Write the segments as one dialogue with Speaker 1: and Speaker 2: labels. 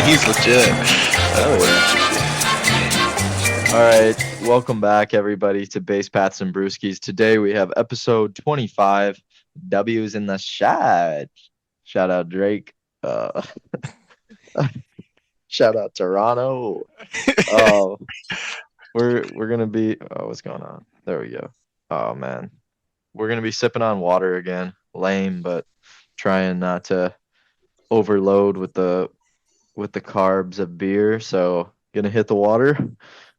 Speaker 1: He's legit.
Speaker 2: Oh, yeah. All right, welcome back, everybody, to Base Pats and Brewskis. Today we have episode 25, W's in the Chat. Shout out Drake. Uh, shout out Toronno. Oh, we're gonna be. Oh, what's going on? There we go. Oh man, we're gonna be sipping on water again. Lame, but trying not to overload with the carbs of beer. So gonna hit the water.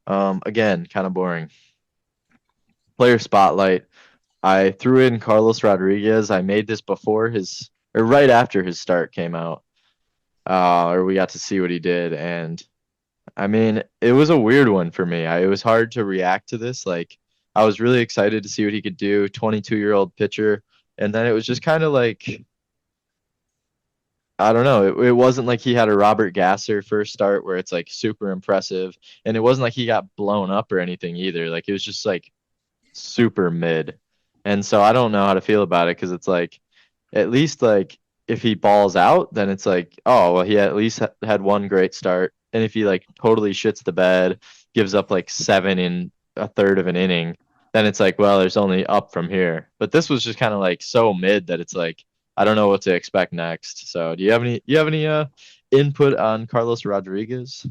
Speaker 2: Again, kind of boring. Player spotlight. I threw in Carlos Rodriguez. I made this before his or right after his start came out. Or we got to see what he did, and I mean, it was a weird one for me. It was hard to react to this. Like, I was really excited to see what he could do. 22-year-old pitcher, and then it was just kind of like I don't know. It wasn't like he had a Robert Gasser first start where it's like super impressive, and it wasn't like he got blown up or anything either. Like it was just like super mid. And so I don't know how to feel about it because it's like at least like if he balls out, then it's like, oh, well, he at least had one great start. And if he like totally shits the bed, gives up like 7 in a third of an inning, then it's like, well, there's only up from here. But this was just kind of like so mid that it's like I don't know what to expect next. So do you have any input on Carlos Rodriguez?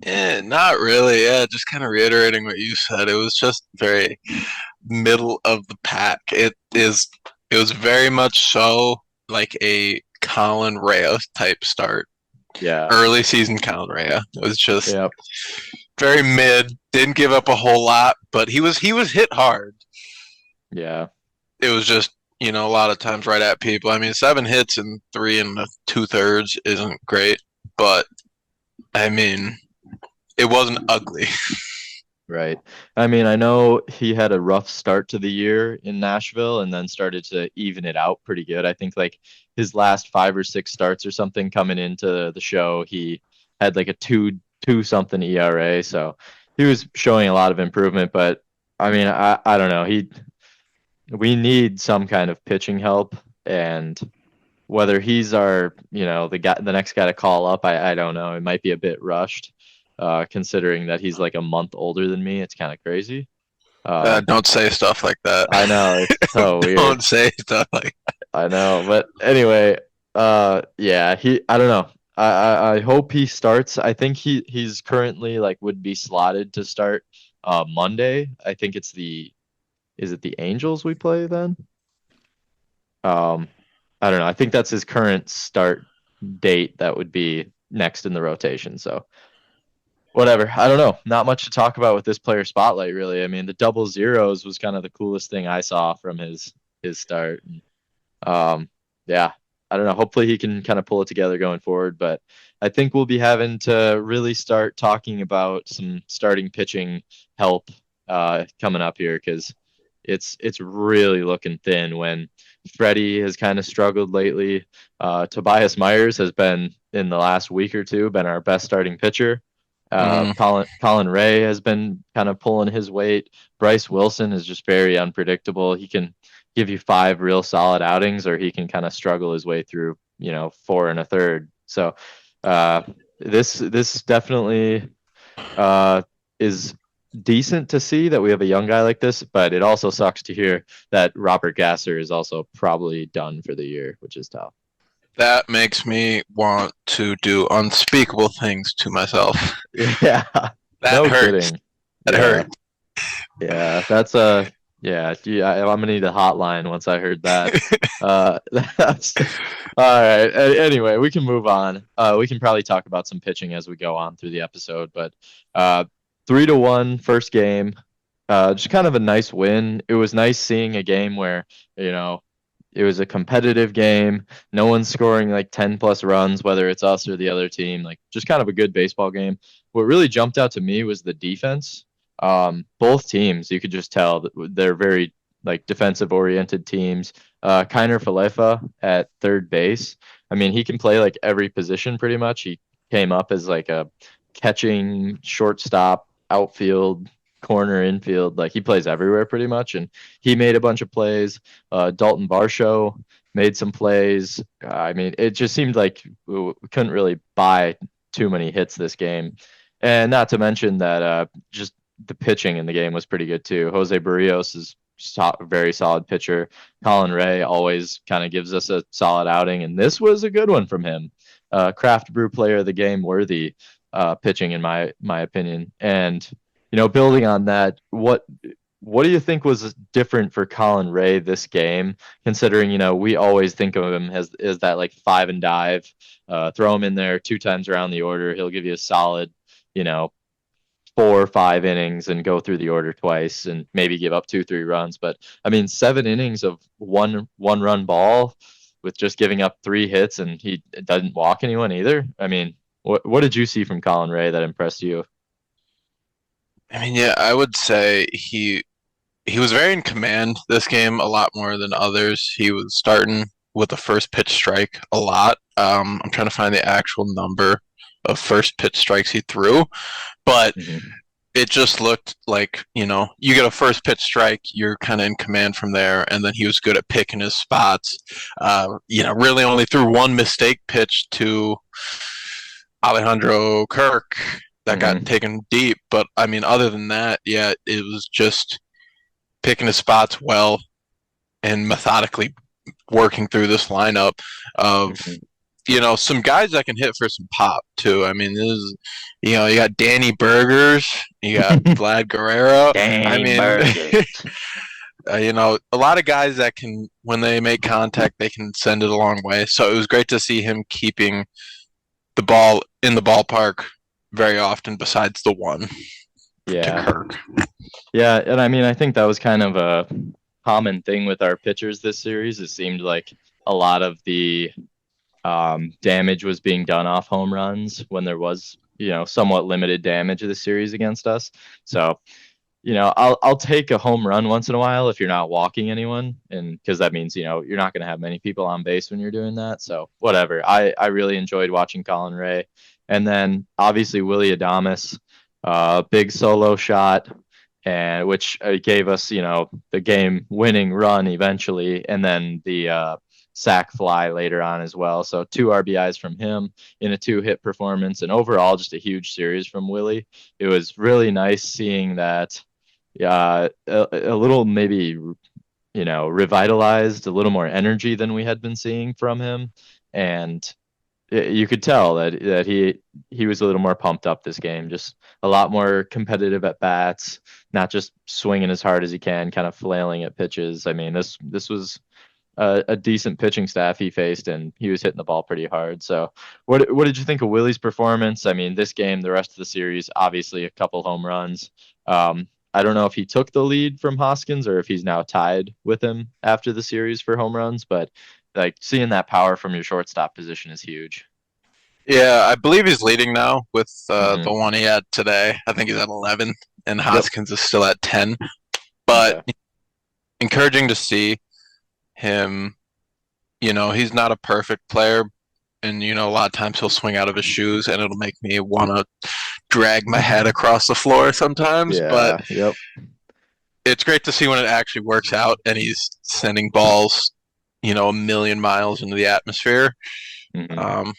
Speaker 1: Yeah, not really. Yeah, just kind of reiterating what you said. It was just very middle of the pack. It was very much so like a Colin Rea type start.
Speaker 2: Yeah.
Speaker 1: Early season Colin Rea. It was just
Speaker 2: Yeah.
Speaker 1: very mid. Didn't give up a whole lot, but he was hit hard.
Speaker 2: Yeah.
Speaker 1: It was just a lot of times right at people. I mean, 7 hits and 3 2/3 isn't great, but I mean, it wasn't ugly.
Speaker 2: Right. I mean, I know he had a rough start to the year in Nashville and then started to even it out pretty good. I think like his last 5 or 6 starts or something coming into the show, he had like a two something ERA. So he was showing a lot of improvement, but I mean, I don't know. We need some kind of pitching help, and whether he's the next guy to call up, I don't know. It might be a bit rushed, considering that he's like a month older than me. It's kind of crazy. Um,
Speaker 1: Don't say stuff like that.
Speaker 2: I know it's so weird.
Speaker 1: Don't say stuff like
Speaker 2: I know, but anyway, yeah, I don't know. I hope he starts. I think he's currently like would be slotted to start Monday. I think is it the Angels we play then? Um, I don't know. I think that's his current start date that would be next in the rotation. So whatever. I don't know. Not much to talk about with this player spotlight, really. I mean, the double zeros was kind of the coolest thing I saw from his start. Um, yeah, I don't know. Hopefully he can kind of pull it together going forward. But I think we'll be having to really start talking about some starting pitching help coming up here because it's really looking thin when Freddie has kind of struggled lately. Tobias Myers has been in the last week or two been our best starting pitcher.
Speaker 1: mm,
Speaker 2: Colin Ray has been kind of pulling his weight. Bryce Wilson is just very unpredictable. He can give you 5 real solid outings, or he can kind of struggle his way through, 4 and a third. So uh, this definitely is decent to see that we have a young guy like this, but it also sucks to hear that Robert Gasser is also probably done for the year, which is tough.
Speaker 1: that makes me want to do unspeakable things to myself.
Speaker 2: Yeah,
Speaker 1: That
Speaker 2: no
Speaker 1: hurts.
Speaker 2: kidding.
Speaker 1: That
Speaker 2: Yeah,
Speaker 1: hurts.
Speaker 2: yeah, that's a yeah. I'm gonna need a hotline once I heard that. That's all right. Anyway, we can move on. We can probably talk about some pitching as we go on through the episode, but 3-1 first game. Just kind of a nice win. It was nice seeing a game where you know it was a competitive game. No one's scoring like 10 plus runs, whether it's us or the other team. Like just kind of a good baseball game. What really jumped out to me was the defense. Both teams, you could just tell that they're very like defensive oriented teams. Kiner Falefa at third base. I mean, he can play like every position pretty much. He came up as like a catching shortstop outfield corner infield. Like he plays everywhere pretty much, and he made a bunch of plays. Dalton Varsho made some plays. I mean, it just seemed like we couldn't really buy too many hits this game, and not to mention that just the pitching in the game was pretty good too. Jose Barrios is very solid pitcher. Colin Ray always kind of gives us a solid outing, and this was a good one from him. Craft Brew Player of the Game worthy pitching in my opinion. And building on that, what do you think was different for Colin Ray this game? Considering we always think of him as that like five and dive, throw him in there two times around the order, he'll give you a solid, you know, 4 or 5 innings and go through the order twice and maybe give up 2, 3 runs. But I mean, 7 innings of one run ball with just giving up 3 hits, and he doesn't walk anyone either. I mean, what did you see from Colin Ray that impressed you?
Speaker 1: I mean, yeah, I would say he was very in command this game, a lot more than others. He was starting with the first pitch strike a lot. I'm trying to find the actual number of first pitch strikes he threw, but
Speaker 2: Mm-hmm.
Speaker 1: it just looked like, you get a first pitch strike, you're kind of in command from there, and then he was good at picking his spots. Really only threw one mistake pitch to Alejandro Kirk that got
Speaker 2: Mm-hmm.
Speaker 1: taken deep, but I mean, other than that, yeah, it was just picking his spots well and methodically working through this lineup of
Speaker 2: Mm-hmm.
Speaker 1: some guys that can hit for some pop too. I mean, this is, you got Danny Burgers, you got Vlad Guerrero. I
Speaker 2: Danny
Speaker 1: mean,
Speaker 2: Burgers.
Speaker 1: a lot of guys that can, when they make contact, they can send it a long way. So it was great to see him keeping the ball in the ballpark very often, besides the one to
Speaker 2: Yeah.
Speaker 1: Kirk.
Speaker 2: Yeah, and I mean, I think that was kind of a common thing with our pitchers this series. It seemed like a lot of the damage was being done off home runs when there was, somewhat limited damage of the series against us. So, I'll take a home run once in a while if you're not walking anyone, and because that means you're not going to have many people on base when you're doing that. So whatever. I really enjoyed watching Colin Ray, and then obviously Willie Adames, big solo shot, and which gave us the game winning run eventually, and then the sac fly later on as well. So 2 RBIs from him in a 2-hit performance, and overall just a huge series from Willie. It was really nice seeing that. A little maybe revitalized, a little more energy than we had been seeing from him, and you could tell that he was a little more pumped up this game, just a lot more competitive at bats, not just swinging as hard as he can, kind of flailing at pitches. I mean, this was a decent pitching staff he faced, and he was hitting the ball pretty hard. So, what did you think of Willie's performance? I mean, this game, the rest of the series, obviously a couple home runs. I don't know if he took the lead from Hoskins or if he's now tied with him after the series for home runs, but like seeing that power from your shortstop position is huge.
Speaker 1: Yeah, I believe he's leading now with the
Speaker 2: Hmm.
Speaker 1: one he had today. I think he's at 11, and
Speaker 2: Yep.
Speaker 1: Hoskins is still at 10. But
Speaker 2: Okay.
Speaker 1: encouraging to see him. He's not a perfect player, and a lot of times he'll swing out of his shoes, and it'll make me want to drag my head across the floor sometimes. But
Speaker 2: Yeah. Yep.
Speaker 1: it's great to see when it actually works out, and he's sending balls, a million miles into the atmosphere.
Speaker 2: Hmm.
Speaker 1: Um,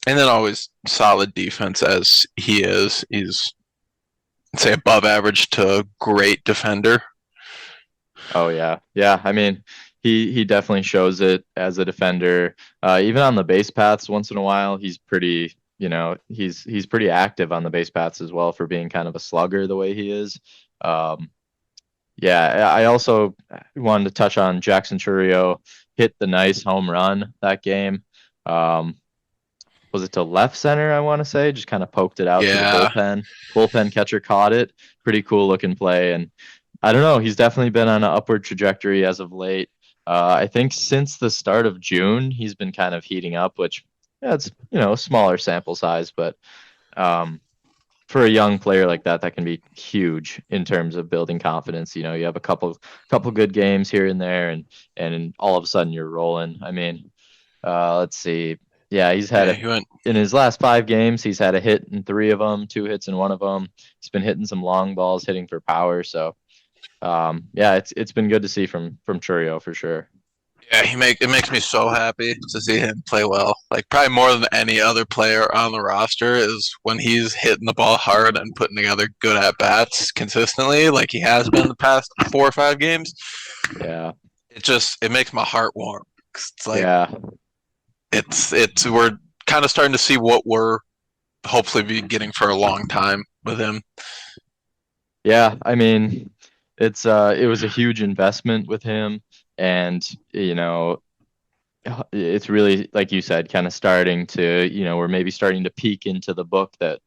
Speaker 1: and then always solid defense as he is. He's say above average to great defender.
Speaker 2: Oh yeah, yeah. I mean, he definitely shows it as a defender. Even on the base paths, once in a while, he's pretty. He's pretty active on the base paths as well for being kind of a slugger the way he is. Um, yeah, I also wanted to touch on Jackson Churio hit the nice home run that game. Um, was it to left center? I want to say just kind of poked it out to the
Speaker 1: Yeah,
Speaker 2: bullpen. Bullpen catcher caught it. Pretty cool looking play, and I don't know. He's definitely been on an upward trajectory as of late. I think since the start of June, he's been kind of heating up, which yeah, it's a smaller sample size, but um, for a young player like that, that can be huge in terms of building confidence. You have a couple good games here and there, and all of a sudden you're rolling. I mean, let's see. Yeah, he's had
Speaker 1: Yeah,
Speaker 2: a
Speaker 1: he went.
Speaker 2: in his last 5 games, he's had a hit in 3 of them, 2 hits in one of them. He's been hitting some long balls, hitting for power. So, yeah, it's been good to see from Churio for sure.
Speaker 1: Yeah, it makes me so happy to see him play well. Like probably more than any other player on the roster is when he's hitting the ball hard and putting together good at bats consistently, like he has been the past 4 or 5 games.
Speaker 2: Yeah,
Speaker 1: It makes my heart warm. 'Cause it's like
Speaker 2: yeah,
Speaker 1: it's we're kind of starting to see what we're hopefully be getting for a long time with him.
Speaker 2: yeah. I mean, it was a huge investment with him, and you know, it's really like you said, kind of starting to, we're maybe starting to peek into the book that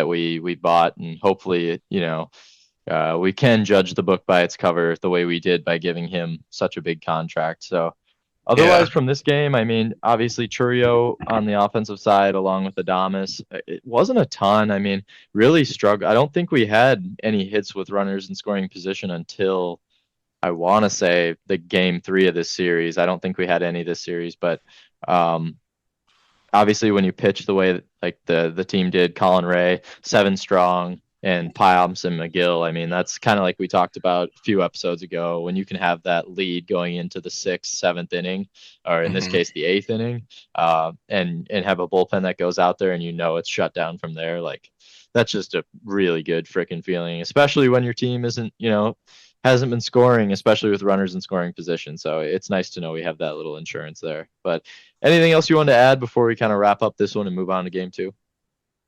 Speaker 2: we bought, and hopefully, we can judge the book by its cover the way we did by giving him such a big contract. So
Speaker 1: Yeah,
Speaker 2: otherwise, from this game, I mean, obviously Churio on the offensive side, along with Adamas, it wasn't a ton. I mean, really struggled. I don't think we had any hits with runners in scoring position until I want to say the game 3 of this series. I don't think we had any this series, but um, obviously when you pitch the way that, like the team did, Colin Ray, 7 strong, and Pyoms and McGill. I mean, that's kind of like we talked about a few episodes ago. When you can have that lead going into the 6th, 7th inning, or in this
Speaker 1: mm-hmm.
Speaker 2: case the 8th inning, and have a bullpen that goes out there and it's shut down from there. Like that's just a really good freaking feeling, especially when your team isn't, hasn't been scoring, especially with runners in scoring position. So it's nice to know we have that little insurance there. But anything else you want to add before we kind of wrap up this one and move on to game 2?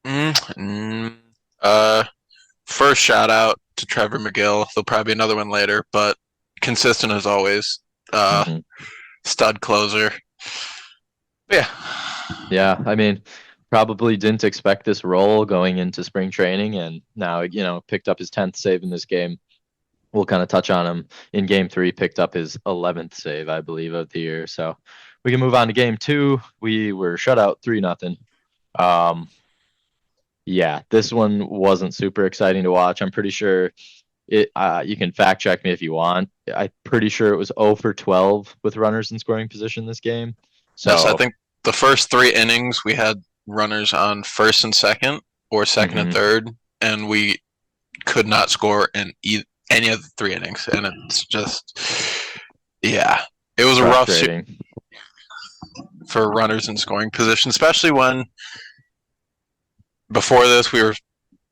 Speaker 1: Mm-hmm. Uh, First shout out to Trevor McGill. There'll probably be another one later, but consistent as always. Uh,
Speaker 2: Mm-hmm.
Speaker 1: Stud closer. But yeah.
Speaker 2: Yeah, I mean, probably didn't expect this role going into spring training, and now picked up his 10th save in this game. We'll kind of touch on him in game 3. Picked up his 11th save, I believe, of the year. So we can move on to game 2. We were shut out 3-0. Um, yeah, this one wasn't super exciting to watch. I'm pretty sure it. You can fact check me if you want. I'm pretty sure it was 0 for 12 with runners in scoring position this game.
Speaker 1: Yes, I
Speaker 2: So,
Speaker 1: think the first 3 innings we had runners on first and second, or second and
Speaker 2: mhm,
Speaker 1: third, and we could not score in any of the 3 innings. And it's just, yeah, it was a rough
Speaker 2: frustrating.
Speaker 1: for runners in scoring position, especially when before this we were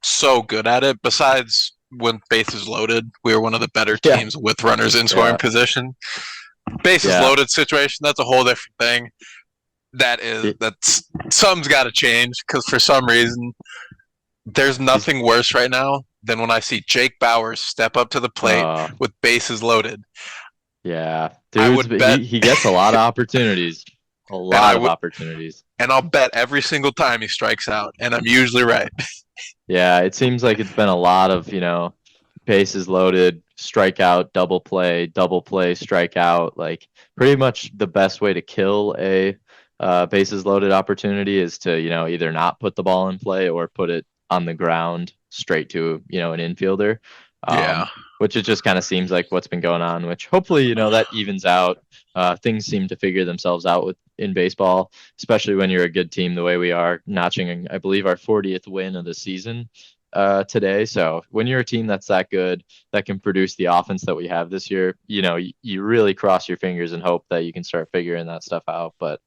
Speaker 1: so good at it. Besides when bases loaded, we were one of the better
Speaker 2: Yeah,
Speaker 1: teams with runners in scoring
Speaker 2: yeah,
Speaker 1: position. Bases
Speaker 2: yeah.
Speaker 1: loaded situation, that's a whole different thing.
Speaker 2: It,
Speaker 1: That's something's got to change because for some reason there's
Speaker 2: he's
Speaker 1: nothing worse right now than when I see Jake Bauers step up to the plate
Speaker 2: uh
Speaker 1: with bases loaded.
Speaker 2: yeah,
Speaker 1: I
Speaker 2: dudes,
Speaker 1: would
Speaker 2: but
Speaker 1: bet,
Speaker 2: he gets a lot of opportunities. A
Speaker 1: and I
Speaker 2: lot of
Speaker 1: would,
Speaker 2: opportunities.
Speaker 1: and I'll bet every single time he strikes out, and I'm usually right.
Speaker 2: Yeah, it seems like it's been a lot of, bases loaded, strikeout, double play, strikeout. Like pretty much the best way to kill a bases loaded opportunity is to, either not put the ball in play or put it on the ground straight to, an infielder.
Speaker 1: Yeah,
Speaker 2: Which it just kind of seems like what's been going on, which hopefully, that evens out. Things seem to figure themselves out in baseball, especially when you're a good team the way we are, notching, I believe, our 40th win of the season today. So when you're a team that's that good, that can produce the offense that we have this year, you really cross your fingers and hope that you can start figuring that stuff out. But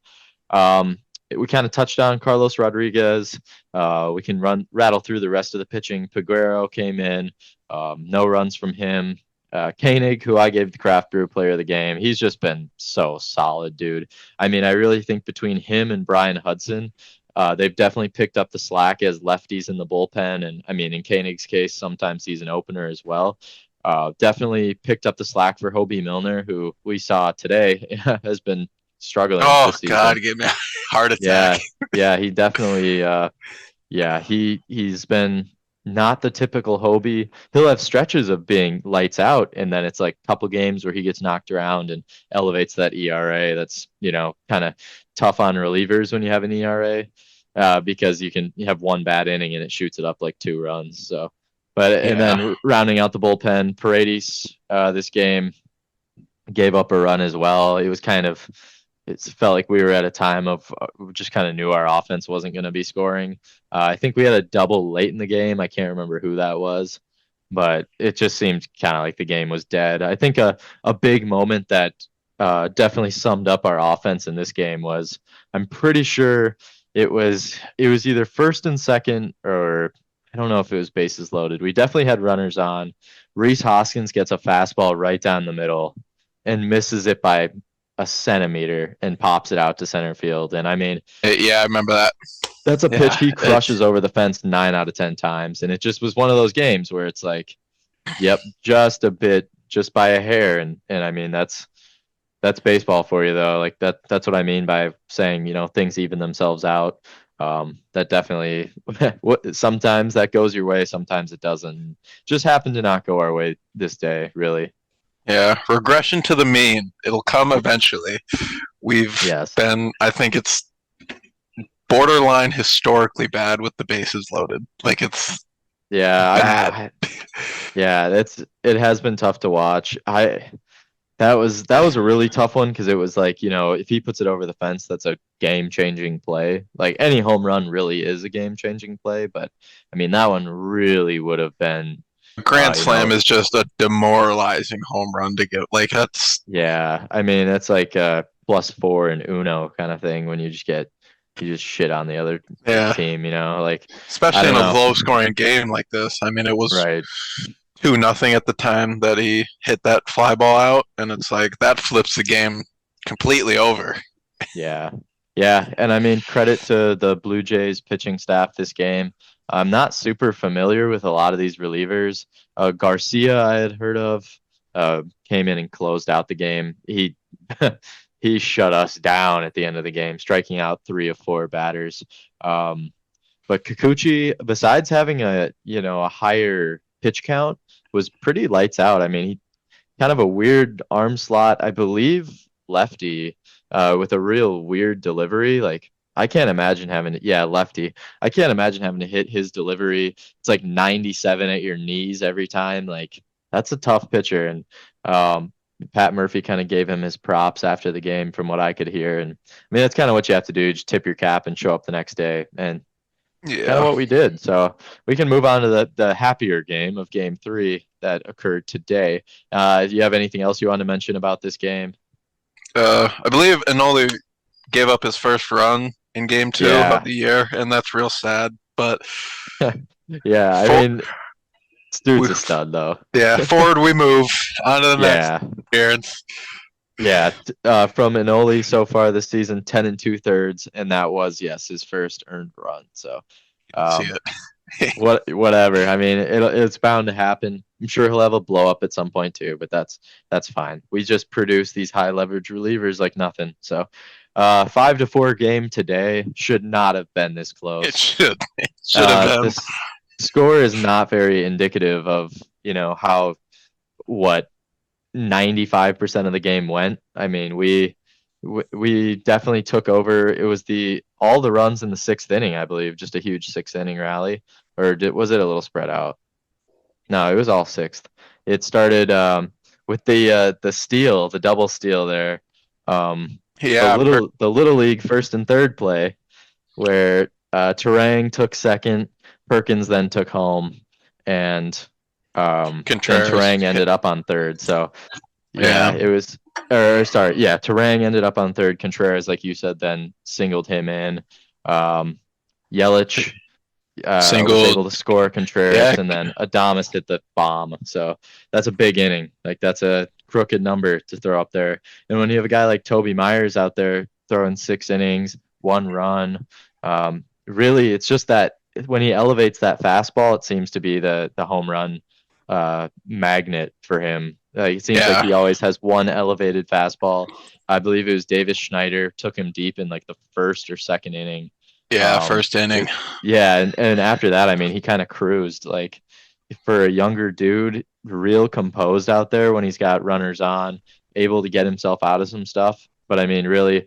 Speaker 2: um, we kind of touched on Carlos Rodriguez. We can rattle through the rest of the pitching. Peguero came in, no runs from him. Koenig, who I gave the Craft Brew Player of the Game, he's just been so solid, dude. I mean, I really think between him and Brian Hudson, they've definitely picked up the slack as lefties in the bullpen. And I mean, in Koenig's case, sometimes he's an opener as well. Definitely picked up the slack for Hobie Milner, who we saw today has been struggling
Speaker 1: oh
Speaker 2: this
Speaker 1: god,
Speaker 2: season.
Speaker 1: it gave me a heart attack.
Speaker 2: Yeah, yeah, he definitely yeah, he's been not the typical Hobie. He'll have stretches of being lights out, and then it's like a couple games where he gets knocked around and elevates that ERA. That's, kind of tough on relievers when you have an ERA, because you have one bad inning and it shoots it up like 2 runs. So, but and
Speaker 1: Yeah,
Speaker 2: then rounding out the bullpen, Paredes this game gave up a run as well. It was kind of it felt like we were at a time of we just kind of knew our offense wasn't going to be scoring. I think we had a double late in the game. I can't remember who that was, but it just seemed kind of like the game was dead. I think a big moment that definitely summed up our offense in this game was I'm pretty sure it was either first and second, or I don't know if it was bases loaded. We definitely had runners on. Reese Hoskins gets a fastball right down the middle and misses it by a centimeter and pops it out to center field. And I mean,
Speaker 1: Yeah, I remember that.
Speaker 2: that's a pitch
Speaker 1: Yeah,
Speaker 2: he
Speaker 1: it's
Speaker 2: crushes over the fence 9 out of 10 times. And it just was one of those games where it's like, yep, just a bit, just by a hair. And I mean, that's baseball for you though. Like that's what I mean by saying, things even themselves out. That definitely sometimes that goes your way, sometimes it doesn't. Just happened to not go our way this day, really.
Speaker 1: yeah, regression to the mean. It'll come eventually. We've
Speaker 2: Yes.
Speaker 1: been, I think it's borderline historically bad with the bases loaded. Like it's
Speaker 2: Yeah,
Speaker 1: bad.
Speaker 2: yeah, it has been tough to watch. That was a really tough one because it was like, if he puts it over the fence, that's a game-changing play. Like any home run really is a game-changing play, but I mean that one really would have been,
Speaker 1: Grand
Speaker 2: you
Speaker 1: slam
Speaker 2: know,
Speaker 1: is just a demoralizing home run to get. Like that's
Speaker 2: yeah. I mean that's like a +4 in Uno kind of thing when you just shit on the other
Speaker 1: yeah,
Speaker 2: team, like I
Speaker 1: especially in
Speaker 2: don't
Speaker 1: a
Speaker 2: know.
Speaker 1: low scoring game like this. I mean, it was
Speaker 2: Right.
Speaker 1: 2-0 at the time that he hit that fly ball out, and it's like that flips the game completely over.
Speaker 2: Yeah. Yeah. And I mean, credit to the Blue Jays pitching staff this game. I'm not super familiar with a lot of these relievers. Garcia, I had heard of, came in and closed out the game. He shut us down at the end of the game, striking out 3 of 4 batters. Um, but Kikuchi, besides having a higher pitch count, was pretty lights out. I mean, he kind of a weird arm slot, I believe, lefty, with a real weird delivery. Like I can't imagine having to, yeah, lefty. I can't imagine having to hit his delivery. It's like 97 at your knees every time. Like that's a tough pitcher. And Pat Murphy kind of gave him his props after the game, from what I could hear. And I mean, that's kind of what you have to do. Just tip your cap and show up the next day. And kind of
Speaker 1: Yeah.
Speaker 2: what we did. So we can move on to the happier game of Game 3 that occurred today. Do you have anything else you want to mention about this game?
Speaker 1: I believe Anoli gave up his first run in game two of
Speaker 2: Yeah,
Speaker 1: the year, and that's real sad. But
Speaker 2: yeah. I
Speaker 1: for,
Speaker 2: mean, this
Speaker 1: we,
Speaker 2: dude's a stud, though.
Speaker 1: yeah, forward we move on to the next
Speaker 2: Yeah,
Speaker 1: appearance.
Speaker 2: yeah. From Inoli so far this season, 10 2/3, and that was, yes, his first earned run. So,
Speaker 1: See
Speaker 2: um,
Speaker 1: it.
Speaker 2: whatever. I mean, it's bound to happen. I'm sure he'll have a blow up at some point too, but that's fine. We just produce these high leverage relievers like nothing. So, 5-4 game today should not have been this
Speaker 1: It
Speaker 2: close.
Speaker 1: should. It should have been.
Speaker 2: This score is not very indicative of how what 95% of the game went. I mean, we definitely took over. It was the all the runs in the 6th inning, I believe, just a huge 6th inning rally, or was it a little spread out? No, it was all sixth. It started with the steal, the double steal there. The
Speaker 1: Yeah,
Speaker 2: little league first and third play where Terang took second, Perkins then took home, and then
Speaker 1: Contreras
Speaker 2: Terang
Speaker 1: hit.
Speaker 2: ended up on third. So yeah,
Speaker 1: Yeah,
Speaker 2: it was. Or sorry, yeah, Terang ended up on third. Contreras, like you said, then singled him in. Um, Yelich was
Speaker 1: single.
Speaker 2: able to score
Speaker 1: Yeah,
Speaker 2: Contreras, and then Adames hit the bomb. So that's a big inning. Like that's a crooked number to throw up there. And when you have a guy like Toby Myers out there throwing 6 innings, 1 run, really, it's just that when he elevates that fastball, it seems to be the home run magnet for him. It seems like
Speaker 1: yeah,
Speaker 2: he always has one elevated fastball. I believe it was Davis Schneider took him deep in like the first or second inning.
Speaker 1: yeah.
Speaker 2: Um,
Speaker 1: First inning.
Speaker 2: yeah, and after that, I mean, he kind of cruised. Like for a younger dude, real composed out there when he's got runners on, able to get himself out of some stuff. But I mean, really,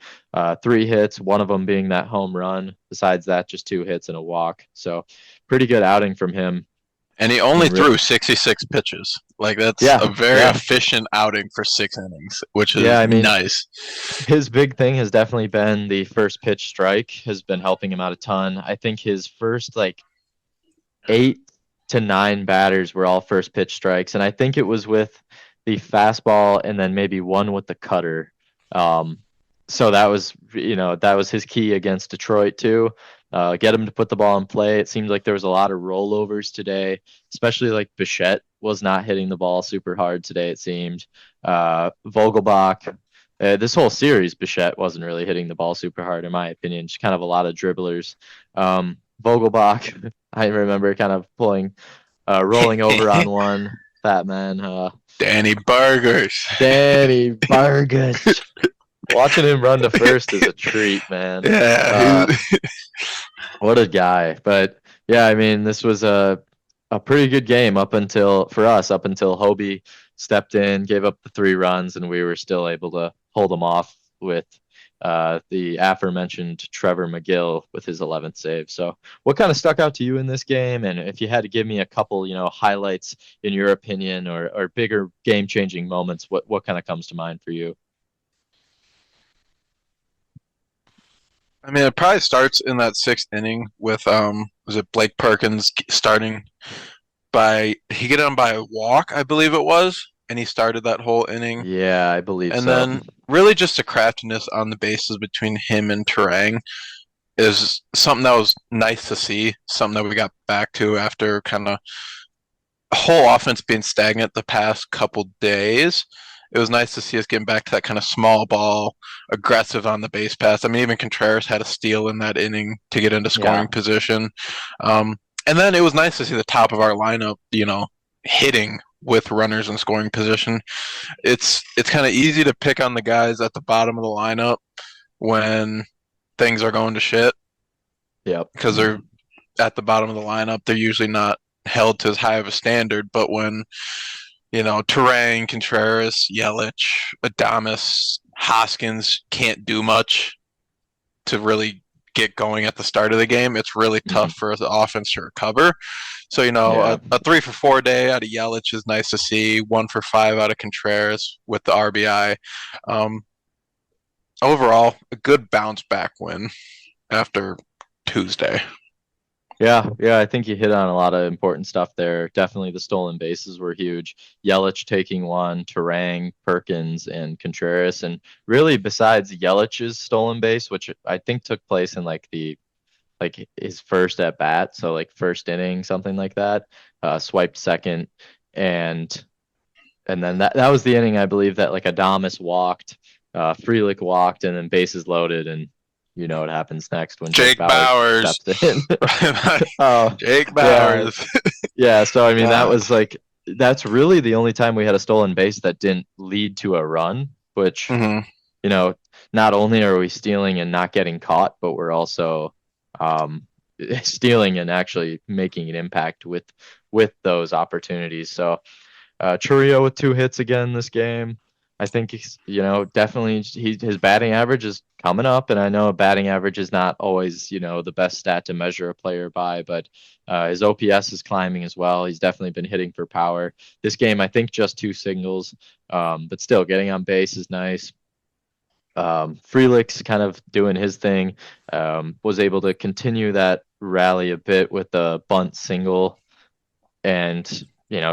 Speaker 2: 3 hits, one of them being that home run. Besides that, just 2 hits and a walk. So pretty good outing from him.
Speaker 1: And he
Speaker 2: I
Speaker 1: only
Speaker 2: mean,
Speaker 1: threw 66 pitches. Like that's
Speaker 2: yeah,
Speaker 1: a very
Speaker 2: yeah,
Speaker 1: efficient outing for 6 innings, which
Speaker 2: yeah.
Speaker 1: is
Speaker 2: I mean,
Speaker 1: nice.
Speaker 2: his big thing has definitely been the first pitch strike has been helping him out a ton. I think his first like 8 to 9 batters were all first pitch strikes, and I think it was with the fastball and then maybe one with the cutter. Um, so that was that was his key against Detroit too. Get him to put the ball in play. It seemed like there was a lot of rollovers today, especially like Bichette was not hitting the ball super hard today. It seemed Vogelbach. This whole series, Bichette wasn't really hitting the ball super hard, in my opinion. Just kind of a lot of dribblers. Vogelbach, I remember kind of rolling over on one. Fat man.
Speaker 1: Danny Burgers.
Speaker 2: Danny Vargas. Watching him run to first is a treat, man.
Speaker 1: Yeah.
Speaker 2: Uh, what a guy. But yeah, I mean, this was a pretty good game for us up until Hobie stepped in, gave up the 3 runs, and we were still able to hold them off with the aforementioned Trevor McGill with his 11th save. So, what kind of stuck out to you in this game? And if you had to give me a couple, highlights in your opinion, or bigger game-changing moments, what kind of comes to mind for you?
Speaker 1: I mean, it probably starts in that 6th inning with was it Blake Perkins starting by he get on by a walk, I believe it was, and he started that whole inning.
Speaker 2: Yeah, I believe
Speaker 1: And
Speaker 2: so.
Speaker 1: then really just the craftiness on the bases between him and Terang is something that was nice to see, something that we got back to after kind of whole offense being stagnant the past couple days. It was nice to see us getting back to that kind of small ball, aggressive on the base pass. I mean, even Contreras had a steal in that inning to get into
Speaker 2: Yeah.
Speaker 1: scoring position. And then it was nice to see the top of our lineup, hitting with runners in scoring position. It's kind of easy to pick on the guys at the bottom of the lineup when things are going to shit
Speaker 2: Yep.
Speaker 1: because they're at the bottom of the lineup. They're usually not held to as high of a standard, but when Terang, Contreras, Yelich, Adames, Hoskins can't do much to really get going at the start of the game. It's really tough
Speaker 2: Mhm.
Speaker 1: for the offense to recover. So,
Speaker 2: Yeah.
Speaker 1: a 3 for 4 day out of Yelich is nice to see. 1 for 5 out of Contreras with the RBI. Um, Overall, a good bounce back win after Tuesday.
Speaker 2: Yeah, yeah, I think you hit on a lot of important stuff there. Definitely the stolen bases were huge. Yelich taking one, Terang, Perkins, and Contreras. And really, besides Yelich's stolen base, which I think took place in like his first at bat, so like first inning, something like that, swiped second, and then that was the inning I believe that like Adames walked, Frelick walked, and then bases loaded, and you know what happens next when Jake
Speaker 1: Jake
Speaker 2: Bauers
Speaker 1: Bowers.
Speaker 2: steps in. Oh,
Speaker 1: Jake
Speaker 2: yeah,
Speaker 1: Bowers.
Speaker 2: yeah. So I mean,
Speaker 1: God.
Speaker 2: that's really the only time we had a stolen base that didn't lead to a run, which
Speaker 1: Mm-hmm.
Speaker 2: you know, not only are we stealing and not getting caught, but we're also um, stealing and actually making an impact with those opportunities. So Churio with 2 hits again this game. I think he's, definitely his batting average is coming up, and I know a batting average is not always, the best stat to measure a player by, but his OPS is climbing as well. He's definitely been hitting for power. This game, I think just 2 singles, but still getting on base is nice. Frelick's kind of doing his thing. Was able to continue that rally a bit with the bunt single and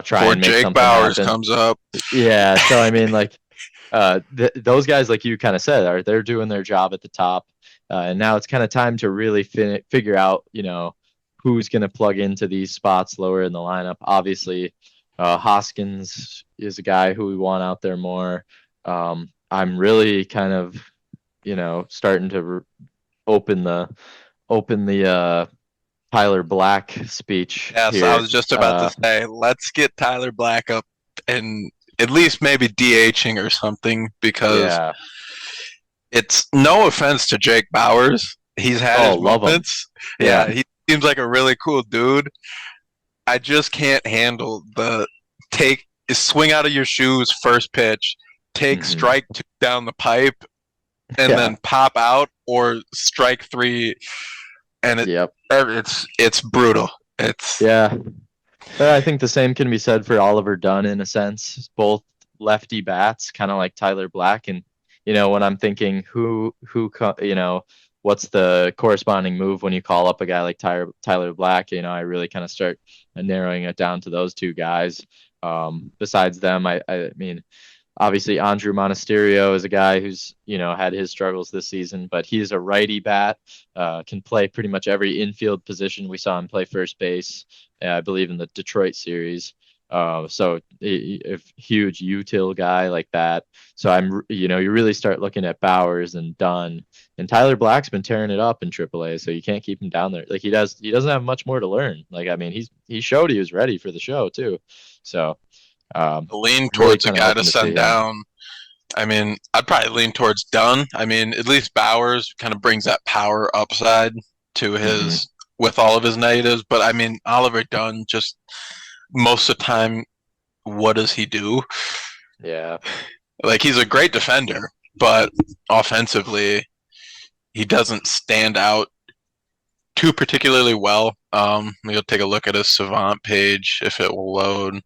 Speaker 2: try
Speaker 1: Before
Speaker 2: and make
Speaker 1: Jake
Speaker 2: something
Speaker 1: Bowers
Speaker 2: happen.
Speaker 1: comes up.
Speaker 2: Yeah, so I mean, like, those guys, like you kind of said, they're doing their job at the top, and now it's kind of time to really figure out, who's going to plug into these spots lower in the lineup. Obviously, Hoskins is a guy who we want out there more. I'm really kind of, starting to open the Tyler Black speech
Speaker 1: Yes, I
Speaker 2: here.
Speaker 1: was just about to say, let's get Tyler Black up and at least maybe DHing or something because
Speaker 2: Yeah.
Speaker 1: it's no offense to Jake Bowers. He's had
Speaker 2: Oh,
Speaker 1: his
Speaker 2: love him.
Speaker 1: moments.
Speaker 2: Yeah.
Speaker 1: Yeah, he seems like a really cool dude. I just can't handle the take swing out of your shoes first pitch, take
Speaker 2: Hmm.
Speaker 1: strike 2 down the pipe, and
Speaker 2: Yeah.
Speaker 1: then pop out or strike 3, and
Speaker 2: Yep.
Speaker 1: it's brutal. It's
Speaker 2: Yeah. I think the same can be said for Oliver Dunn in a sense. Both lefty bats, kind of like Tyler Black. And when I'm thinking what's the corresponding move when you call up a guy like Tyler Black? I really kind of start narrowing it down to those two guys. Besides them, I mean, obviously, Andrew Monasterio is a guy who's had his struggles this season, but he's a righty bat, can play pretty much every infield position. We saw him play first base, I believe, in the Detroit series. So a huge util guy like that. So you really start looking at Bowers and Dunn, and Tyler Black's been tearing it up in AAA. So you can't keep him down there. Like he doesn't have much more to learn. Like I mean, he showed he was ready for the show too. So
Speaker 1: Lean
Speaker 2: really
Speaker 1: towards a
Speaker 2: kind of
Speaker 1: guy to
Speaker 2: hoping to see
Speaker 1: send
Speaker 2: him.
Speaker 1: down. I mean, I'd probably lean towards Dunn. I mean, at least Bowers kind of brings that power upside to
Speaker 2: Hmm.
Speaker 1: his with all of his negatives. But I mean, Oliver Dunn just most of the time, what does he do?
Speaker 2: Yeah.
Speaker 1: Like he's a great defender, but offensively, he doesn't stand out too particularly well. You'll take a look at his Savant page if it will load.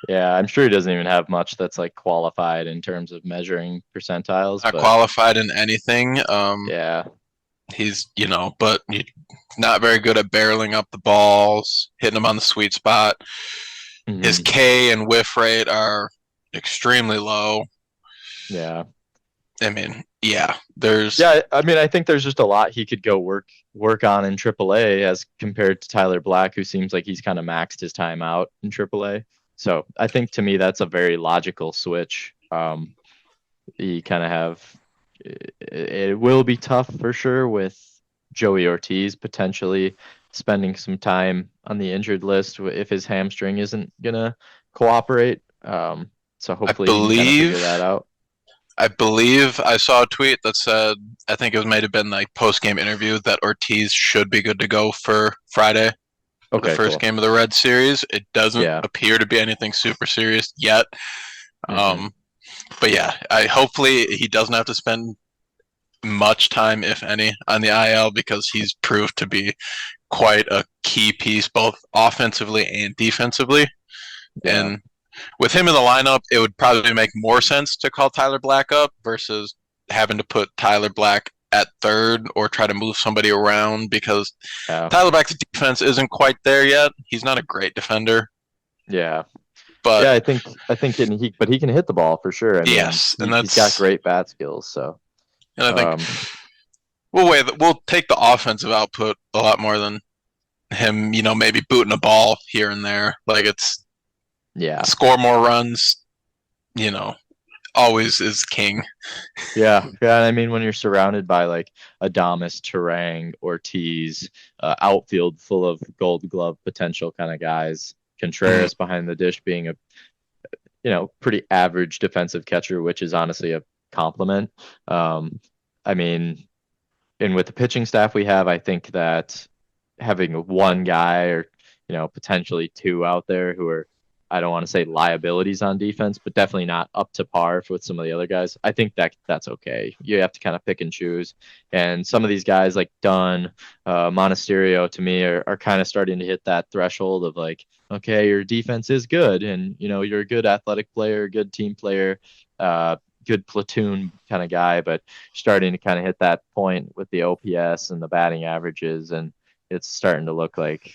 Speaker 2: Yeah, I'm sure he doesn't even have much that's like qualified in terms of measuring percentiles,
Speaker 1: Not
Speaker 2: but
Speaker 1: qualified in anything.
Speaker 2: yeah.
Speaker 1: He's but not very good at barreling up the balls, hitting them on the sweet spot. His
Speaker 2: Hmm.
Speaker 1: K and whiff rate are extremely low.
Speaker 2: Yeah.
Speaker 1: I mean, yeah, there's
Speaker 2: Yeah, I mean, I think there's just a lot he could go work on in AAA as compared to Tyler Black, who seems like he's kind of maxed his time out in AAA. So I think to me that's a very logical switch. You kind of have it will be tough for sure with Joey Ortiz potentially spending some time on the injured list if his hamstring isn't gonna cooperate. So
Speaker 1: I
Speaker 2: hopefully he can kind of figure
Speaker 1: believe
Speaker 2: that out.
Speaker 1: I believe I saw a tweet that said I think it might have been like post game interview that Ortiz should be good to go for Friday for the
Speaker 2: Okay,
Speaker 1: first
Speaker 2: cool.
Speaker 1: game of the Red Series. It doesn't
Speaker 2: Yeah.
Speaker 1: appear to be anything super serious yet.
Speaker 2: Hmm.
Speaker 1: Um, but yeah, I hopefully he doesn't have to spend much time, if any, on the IL because he's proved to be quite a key piece both offensively and defensively.
Speaker 2: Yeah.
Speaker 1: And with him in the lineup, it would probably make more sense to call Tyler Black up versus having to put Tyler Black at third or try to move somebody around because
Speaker 2: Yeah.
Speaker 1: Tyler Black's defense isn't quite there yet. He's not a great defender,
Speaker 2: Yeah.
Speaker 1: but
Speaker 2: Yeah, I think but he can hit the ball for sure. I mean,
Speaker 1: yes, and
Speaker 2: he's got
Speaker 1: that's
Speaker 2: great bat skills, so
Speaker 1: and I think
Speaker 2: um
Speaker 1: we'll take the offensive output a lot more than him, maybe booting a ball here and there. Like it's
Speaker 2: yeah.
Speaker 1: score more runs, you know, always is king.
Speaker 2: Yeah, yeah. And I mean, when you're surrounded by like Adames, Terang, Ortiz, outfield full of Gold Glove potential kind of guys,
Speaker 1: Mm,
Speaker 2: Contreras behind the dish being a pretty average defensive catcher, which is honestly a compliment. Um, I mean, and with the pitching staff we have, I think that having one guy or potentially two out there who are I don't want to say liabilities on defense, but definitely not up to par with some of the other guys. I think that's okay. You have to kind of pick and choose. And some of these guys like Dunn, Monasterio to me are kind of starting to hit that threshold of like, okay, your defense is good and you're a good athletic player, good team player, uh, good platoon kind of guy, but starting to kind of hit that point with the OPS and the batting averages and it's starting to look like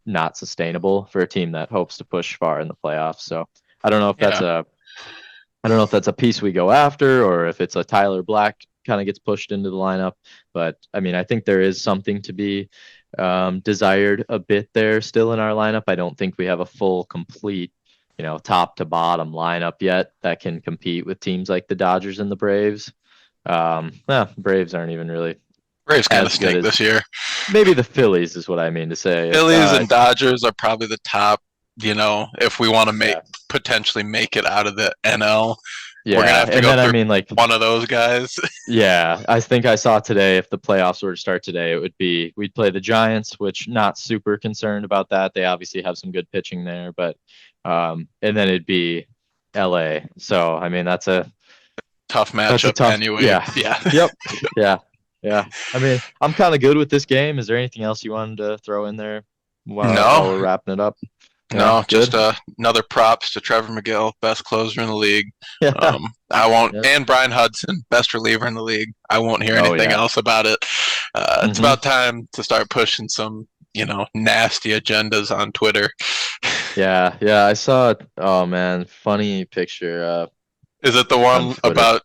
Speaker 2: not sustainable for a team that hopes to push far in the playoffs. So I don't know if that's
Speaker 1: yeah,
Speaker 2: a I don't know if that's a piece we go after or if it's a Tyler Black kind of gets pushed into the lineup. But I mean, I think there is something to be desired a bit there still in our lineup. I don't think we have a full, complete, top to bottom lineup yet that can compete with teams like the Dodgers and the Braves. Braves aren't even really
Speaker 1: Braves kind of
Speaker 2: as good
Speaker 1: stink
Speaker 2: as
Speaker 1: this year.
Speaker 2: maybe the Phillies is what I mean to say.
Speaker 1: Phillies and Dodgers are probably the top. If we want to make
Speaker 2: Yeah,
Speaker 1: potentially make it out of the NL, we're gonna
Speaker 2: yeah,
Speaker 1: have to
Speaker 2: and
Speaker 1: go
Speaker 2: then I
Speaker 1: through
Speaker 2: mean like
Speaker 1: one of those guys.
Speaker 2: yeah, I think I saw today if the playoffs were to start today, it would be we'd play the Giants, which not super concerned about that. They obviously have some good pitching there, but and then it'd be LA. So I mean
Speaker 1: Tough
Speaker 2: that's a
Speaker 1: matchup
Speaker 2: tough
Speaker 1: anyway.
Speaker 2: yeah.
Speaker 1: Yeah.
Speaker 2: Yep. Yeah. Yeah. I mean, I'm kind of good with this game. Is there anything else you wanted to throw in there while
Speaker 1: No,
Speaker 2: we're wrapping it up? Yeah,
Speaker 1: No, just
Speaker 2: good.
Speaker 1: another props to Trevor McGill, best closer in the league.
Speaker 2: Yeah.
Speaker 1: I won't,
Speaker 2: Yeah.
Speaker 1: and Brian Hudson, best reliever in the league. I won't hear
Speaker 2: Oh
Speaker 1: anything
Speaker 2: yeah.
Speaker 1: else about it. It's
Speaker 2: Hmm.
Speaker 1: about time to start pushing some, nasty agendas on Twitter.
Speaker 2: Yeah, yeah. I saw it. Oh man, funny picture
Speaker 1: Is it the
Speaker 2: on
Speaker 1: one
Speaker 2: Twitter.
Speaker 1: about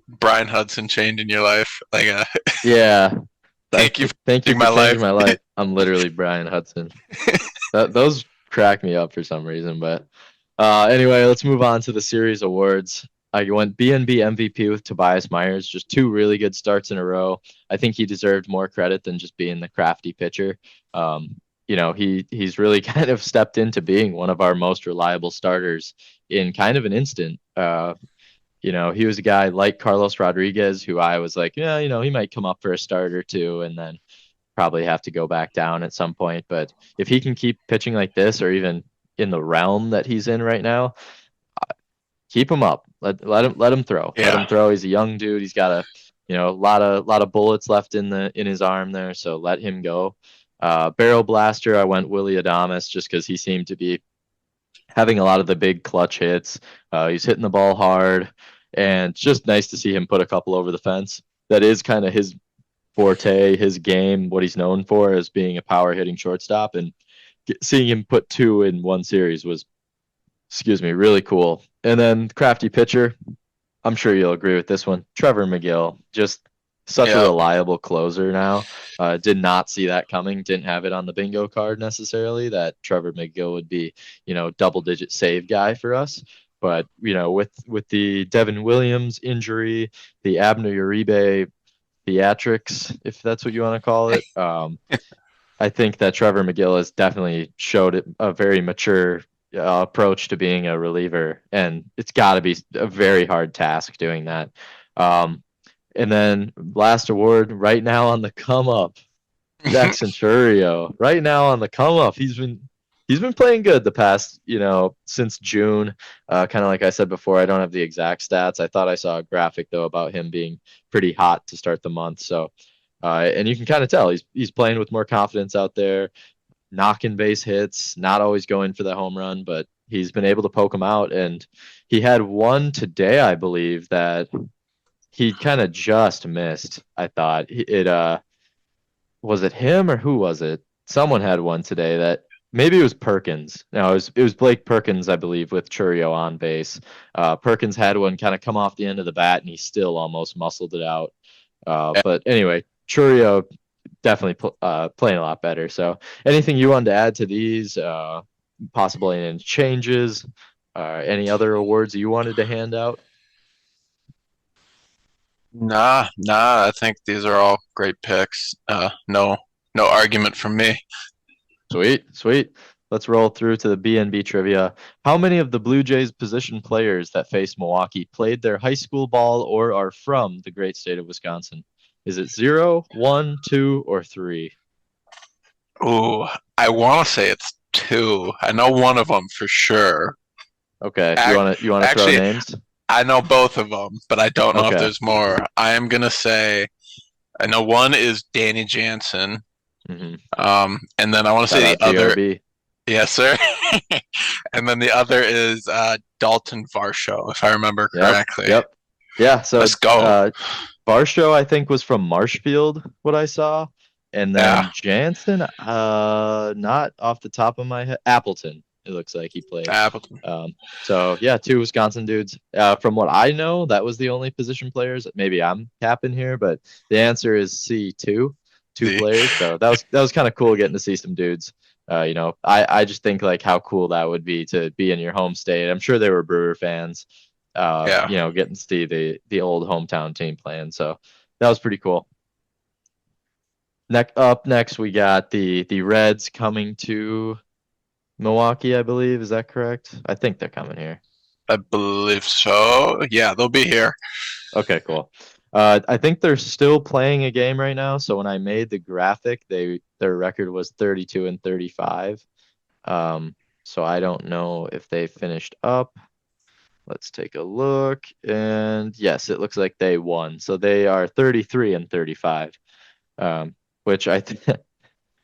Speaker 1: Brian Hudson changing your life? Like,
Speaker 2: Yeah.
Speaker 1: thank you for
Speaker 2: Thank you
Speaker 1: changing
Speaker 2: for
Speaker 1: my
Speaker 2: changing
Speaker 1: life.
Speaker 2: my life. I'm literally Brian Hudson. Those crack me up for some reason, but anyway, let's move on to the series awards. I went BNB MVP with Tobias Myers, just two really good starts in a row. I think he deserved more credit than just being the crafty pitcher. He's really kind of stepped into being one of our most reliable starters in kind of an instant. He was a guy like Carlos Rodriguez, who I was like, yeah, he might come up for a start or two and then probably have to go back down at some point. But if he can keep pitching like this, or even in the realm that he's in right now, keep him up. Let him throw. Let
Speaker 1: Yeah,
Speaker 2: him throw. He's a young dude. He's got a lot of bullets left in his arm there. So let him go. Barrel blaster. I went Willie Adames just because he seemed to be having a lot of the big clutch hits. He's hitting the ball hard, and it's just nice to see him put a couple over the fence. That is kind of his forte, his game, what he's known for as being a power hitting shortstop. And seeing him put two in one series was, excuse me, really cool. And then crafty pitcher, I'm sure you'll agree with this one. Trevor McGill, just such a
Speaker 1: yeah,
Speaker 2: reliable closer now. Did not see that coming. Didn't have it on the bingo card necessarily that Trevor McGill would be, double digit save guy for us. But with the Devin Williams injury, the Abner Uribe theatrics, if that's what you want to call it, I think that Trevor McGill has definitely showed a very mature approach to being a reliever, and it's got to be a very hard task doing that. Um, and then last award right now on the come up, Jack Centurio. Right now on the come up, he's been playing good the past since June. Kind of like I said before, I don't have the exact stats. I thought I saw a graphic though about him being pretty hot to start the month. So, and you can kind of tell he's playing with more confidence out there, knocking base hits, not always going for the home run, but he's been able to poke them out. And he had one today, I believe, that he kind of just missed. I thought it was it him or who was it? Someone had one today that maybe it was Perkins. No, it was Blake Perkins, I believe, with Churio on base. Perkins had one kind of come off the end of the bat, and he still almost muscled it out. But anyway, Churio definitely playing a lot better. So, anything you wanted to add to these? Possibly any changes? Any other awards you wanted to hand out?
Speaker 1: nah. I think these are all great picks. No argument from me.
Speaker 2: Sweet, sweet. Let's roll through to the BNB trivia. How many of the Blue Jays position players that face Milwaukee played their high school ball or are from the great state of Wisconsin? Is it 0, 1, 2, or 3?
Speaker 1: Ooh, I want to say it's two. I know one of them for sure.
Speaker 2: Okay, you
Speaker 1: Ac-
Speaker 2: want to throw
Speaker 1: Actually,
Speaker 2: names?
Speaker 1: I know both of them, but I don't know if
Speaker 2: Okay.
Speaker 1: there's more. I am gonna say I know one is Danny Jansen,
Speaker 2: Hmm.
Speaker 1: and then I want to
Speaker 2: Shout
Speaker 1: say the
Speaker 2: out
Speaker 1: other.
Speaker 2: JRB.
Speaker 1: Yes, sir. And then the other is Dalton Varsho, if I remember
Speaker 2: Yep,
Speaker 1: correctly.
Speaker 2: yep. Yeah, so
Speaker 1: Let's go.
Speaker 2: Barshow, I think, was from Marshfield, what I saw. And
Speaker 1: Yeah,
Speaker 2: then Jansen, not off the top of my head, Appleton, it looks like he played.
Speaker 1: Appleton.
Speaker 2: So yeah, two Wisconsin dudes. From what I know, that was the only position players. Maybe I'm capping here, but the answer is C, two
Speaker 1: The
Speaker 2: players. So that was kind of cool getting to see some dudes. I just think like how cool that would be to be in your home state. I'm sure they were Brewer fans.
Speaker 1: yeah.
Speaker 2: Getting to see the old hometown team playing. So that was pretty cool. Next, we got the Reds coming to Milwaukee, I believe. Is that correct? I think they're coming here.
Speaker 1: I believe so. Yeah, they'll be here.
Speaker 2: Okay, cool. I think they're still playing a game right now. So when I made the graphic, their record was 32 and 35. So I don't know if they finished up. Let's take a look. And yes, it looks like they won. So they are 33 and 35. Which I think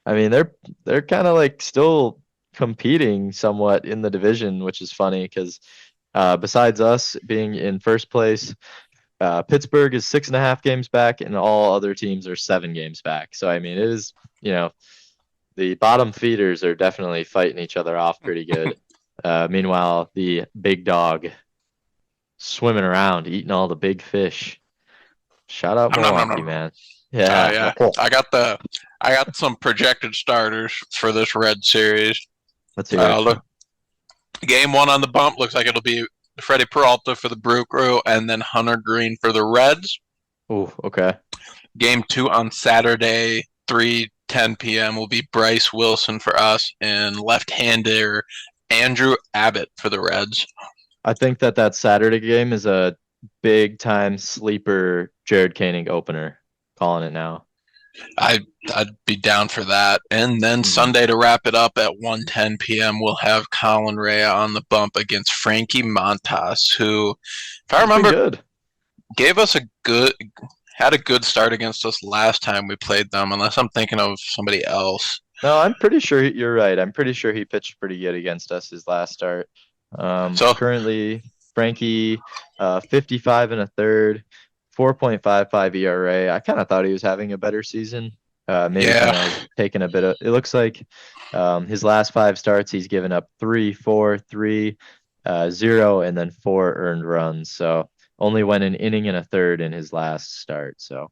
Speaker 2: I mean they're kind of like still competing somewhat in the division, which is funny because besides us being in first place, Pittsburgh is 6.5 games back, and all other teams are 7 games back. So I mean, it is, the bottom feeders are definitely fighting each other off pretty good. Meanwhile, the big dog swimming around, eating all the big fish. Shout out
Speaker 1: Nom, nom, nom,
Speaker 2: Milwaukee,
Speaker 1: nom.
Speaker 2: man.
Speaker 1: Yeah.
Speaker 2: Yeah.
Speaker 1: I got some projected starters for this red series.
Speaker 2: Let's hear it.
Speaker 1: Look, game 1 on the bump looks like it'll be Freddie Peralta for the Brew Crew and then Hunter Green for the Reds.
Speaker 2: Oh, okay.
Speaker 1: Game 2 on Saturday, 3:10 p.m. will be Bryce Wilson for us and left-hander Andrew Abbott for the Reds.
Speaker 2: I think that Saturday game is a big time sleeper Jared Koenig opener. Calling it now.
Speaker 1: I'd be down for that. And then Sunday to wrap it up at 1:10 p.m. we'll have Colin Rea on the bump against Frankie Montas, who, if I remember, gave us had a good start against us last time we played them, unless I'm thinking of somebody else.
Speaker 2: No, I'm pretty sure you're right. I'm pretty sure he pitched pretty good against us his last start. So currently, Frankie, 55 1/3, 4.55 ERA. I kind of thought he was having a better season. Maybe kind of taking a bit of. It looks like his last 5 starts, he's given up 3, 4, 3, 0, and then 4 earned runs. So only went an inning and a third in his last start. So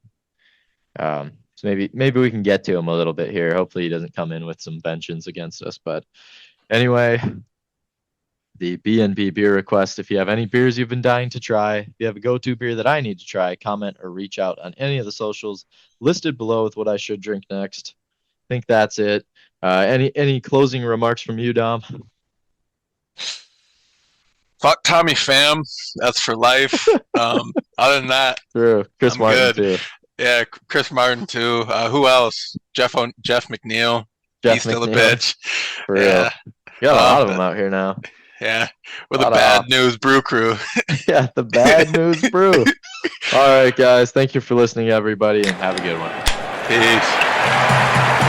Speaker 2: maybe we can get to him a little bit here. Hopefully he doesn't come in with some vengeance against us. But anyway, the BNB beer request. If you have any beers you've been dying to try, if you have a go-to beer that I need to try, comment or reach out on any of the socials listed below with what I should drink next. I think that's it. Any closing remarks from you, Dom?
Speaker 1: Fuck Tommy Pham. That's for life. Other than that,
Speaker 2: true. Chris Martin
Speaker 1: good.
Speaker 2: too.
Speaker 1: Yeah, Chris Martin too. Who else? Jeff McNeil. He's still a bitch.
Speaker 2: For real. You got a lot of them out here now.
Speaker 1: Yeah, with the Bad News Brew Crew.
Speaker 2: Yeah, the Bad News Brew. All right, guys. Thank you for listening, everybody, and have a good one.
Speaker 1: Peace.